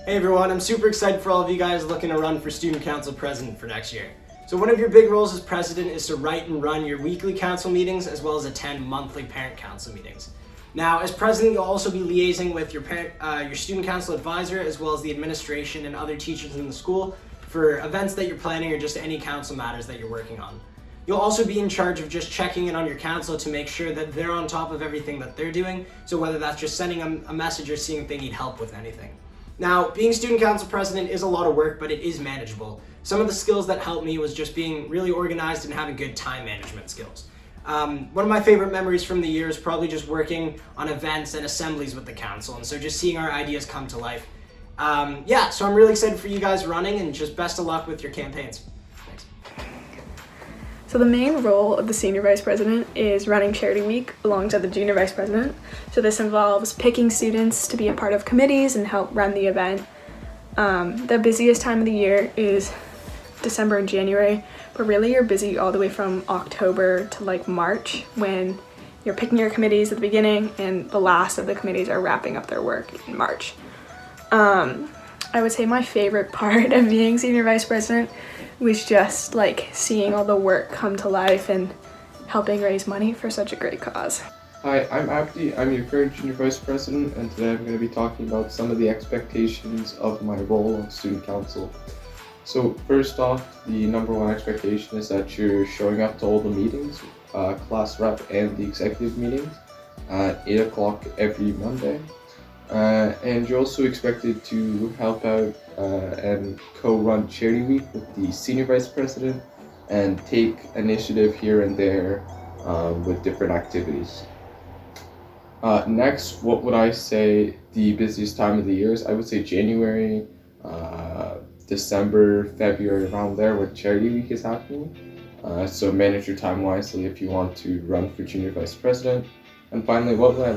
Hey everyone, I'm super excited for all of you guys looking to run for Student Council President for next year. So one of your big roles as President is to write and run your weekly council meetings as well as attend monthly parent council meetings. Now, as President, you'll also be liaising with your Student Council Advisor as well as the administration and other teachers in the school for events that you're planning or just any council matters that you're working on. You'll also be in charge of just checking in on your council to make sure that they're on top of everything that they're doing, so whether that's just sending a message or seeing if they need help with anything. Now, being Student Council President is a lot of work, but it is manageable. Some of the skills that helped me was just being really organized and having good time management skills. One of my favorite memories from the year is probably just working on events and assemblies with the council, and so just seeing our ideas come to life. So I'm really excited for you guys running, and just best of luck with your campaigns. Thanks. So the main role of the Senior Vice President is running Charity Week alongside the Junior Vice President. So this involves picking students to be a part of committees and help run the event. The busiest time of the year is December and January, but really you're busy all the way from October to March, when you're picking your committees at the beginning and the last of the committees are wrapping up their work in March. I would say my favorite part of being Senior Vice President was just seeing all the work come to life and helping raise money for such a great cause. Hi, I'm Abdi. I'm your current Junior Vice President, and today I'm going to be talking about some of the expectations of my role on Student Council. So first off, the number one expectation is that you're showing up to all the meetings, class rep and the executive meetings at 8 o'clock every Monday. And you're also expected to help out and co-run Charity Week with the Senior Vice President and take initiative here and there with different activities. Next, what would I say the busiest time of the year is? I would say January, December, February, around there when Charity Week is happening. So manage your time wisely if you want to run for Junior Vice President. And finally, what do I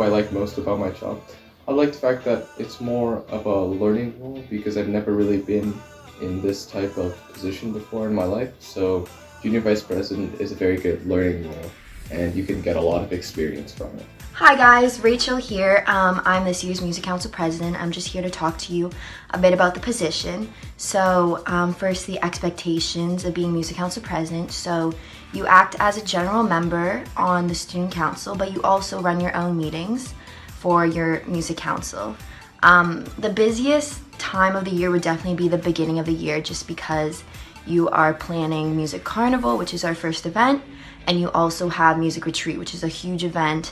like most about my job? I like the fact that it's more of a learning role because I've never really been in this type of position before in my life. So Junior Vice President is a very good learning role, and you can get a lot of experience from it. Hi guys, Rachel here. I'm this year's Music Council President. I'm just here to talk to you a bit about the position. So first, the expectations of being Music Council President. So you act as a general member on the Student Council, but you also run your own meetings for your Music Council. The busiest time of the year would definitely be the beginning of the year, just because you are planning Music Carnival, which is our first event, and you also have Music Retreat, which is a huge event.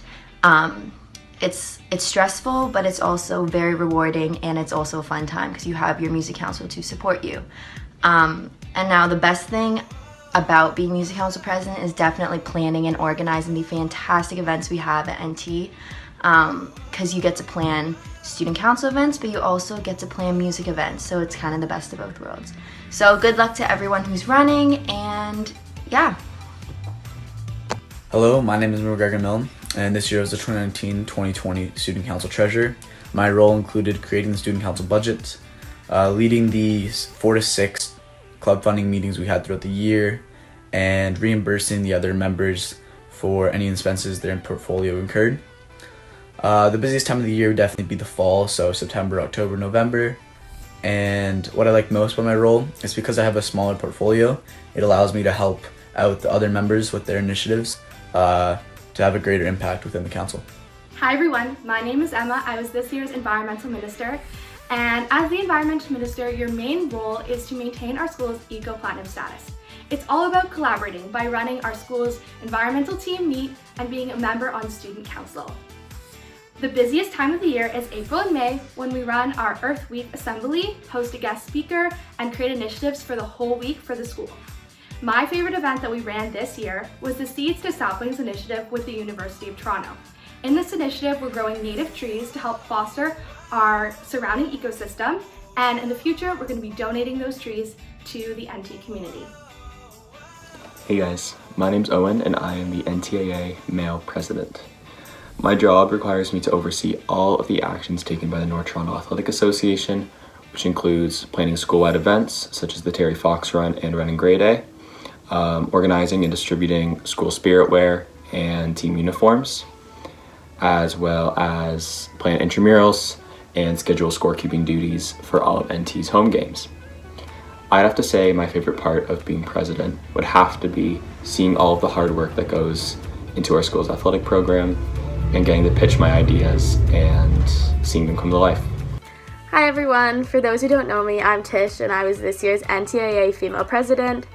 It's stressful, but it's also very rewarding, and it's also a fun time because you have your Music Council to support you. And now the best thing about being Music Council President is definitely planning and organizing the fantastic events we have at NT, because you get to plan student council events, but you also get to plan music events, so it's kind of the best of both worlds. So good luck to everyone who's running, and yeah. Hello, my name is McGregor Milne, and this year I was the 2019-2020 Student Council Treasurer. My role included creating the Student Council budget, leading the 4 to 6 club funding meetings we had throughout the year, and reimbursing the other members for any expenses their portfolio incurred. The busiest time of the year would definitely be the fall, so September, October, November. And what I like most about my role is because I have a smaller portfolio, it allows me to help out the other members with their initiatives to have a greater impact within the council. Hi everyone, my name is Emma. I was this year's Environmental Minister. And as the Environmental Minister, your main role is to maintain our school's eco-platinum status. It's all about collaborating by running our school's environmental team meet and being a member on Student Council. The busiest time of the year is April and May, when we run our Earth Week Assembly, host a guest speaker, and create initiatives for the whole week for the school. My favorite event that we ran this year was the Seeds to Saplings initiative with the University of Toronto. In this initiative, we're growing native trees to help foster our surrounding ecosystem, and in the future, we're going to be donating those trees to the NT community. Hey guys, my name's Owen and I am the NTCI male president. My job requires me to oversee all of the actions taken by the North Toronto Athletic Association, which includes planning school-wide events such as the Terry Fox Run and Running Grey Day, organizing and distributing school spirit wear and team uniforms, as well as plan intramurals and schedule scorekeeping duties for all of NT's home games. I'd have to say my favorite part of being president would have to be seeing all of the hard work that goes into our school's athletic program and getting to pitch my ideas and seeing them come to life. Hi everyone, for those who don't know me, I'm Tish and I was this year's NTCI female president.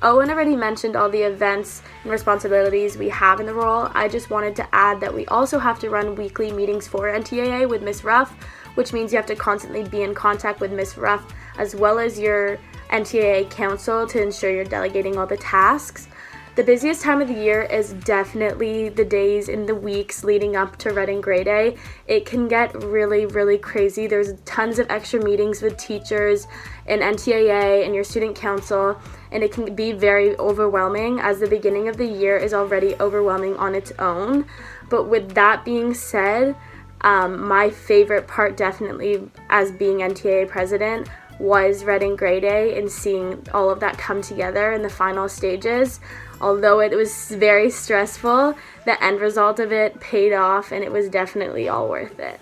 Owen already mentioned all the events and responsibilities we have in the role. I just wanted to add that we also have to run weekly meetings for NTCI with Ms. Ruff, which means you have to constantly be in contact with Ms. Ruff as well as your NTCI council to ensure you're delegating all the tasks. The busiest time of the year is definitely the days in the weeks leading up to Reading Grade A. It can get really crazy. There's tons of extra meetings with teachers and NTCI and your student council, and it can be very overwhelming as the beginning of the year is already overwhelming on its own. But with that being said, my favorite part definitely as being NTCI president was Reading Grade A and seeing all of that come together in the final stages. Although it was very stressful, the end result of it paid off and it was definitely all worth it.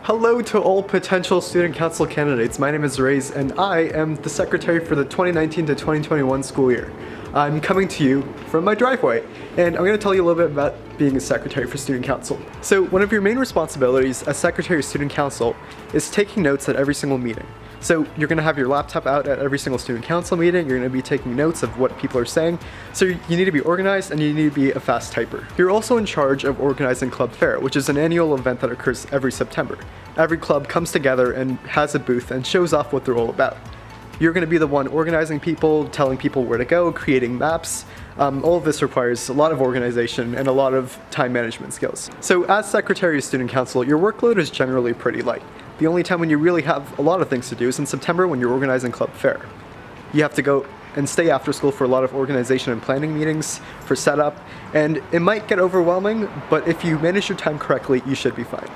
Hello to all potential student council candidates. My name is Zoraise and I am the secretary for the 2019 to 2021 school year. I'm coming to you from my driveway and I'm going to tell you a little bit about being a secretary for student council. So one of your main responsibilities as secretary of student council is taking notes at every single meeting. So you're going to have your laptop out at every single student council meeting, you're going to be taking notes of what people are saying, so you need to be organized and you need to be a fast typer. You're also in charge of organizing Club Fair, which is an annual event that occurs every September. Every club comes together and has a booth and shows off what they're all about. You're going to be the one organizing people, telling people where to go, creating maps. All of this requires a lot of organization and a lot of time management skills. So as Secretary of Student Council, your workload is generally pretty light. The only time when you really have a lot of things to do is in September when you're organizing Club Fair. You have to go and stay after school for a lot of organization and planning meetings, for setup, and it might get overwhelming, but if you manage your time correctly, you should be fine.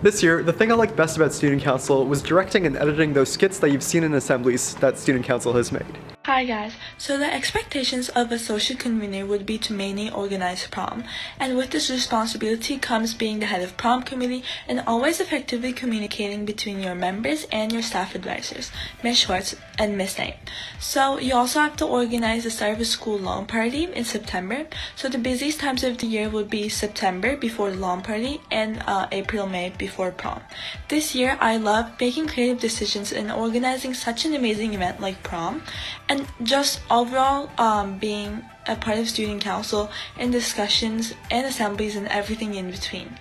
This year, the thing I liked best about Student Council was directing and editing those skits that you've seen in assemblies that Student Council has made. Hi guys, so the expectations of a social convener would be to mainly organize prom, and with this responsibility comes being the head of prom committee and always effectively communicating between your members and your staff advisors, Ms. Schwartz and Ms. Knight. So you also have to organize the start of a school lawn party in September, so the busiest times of the year would be September before the lawn party and April-May before prom. This year I love making creative decisions and organizing such an amazing event like prom, and just overall being a part of student council and discussions and assemblies and everything in between.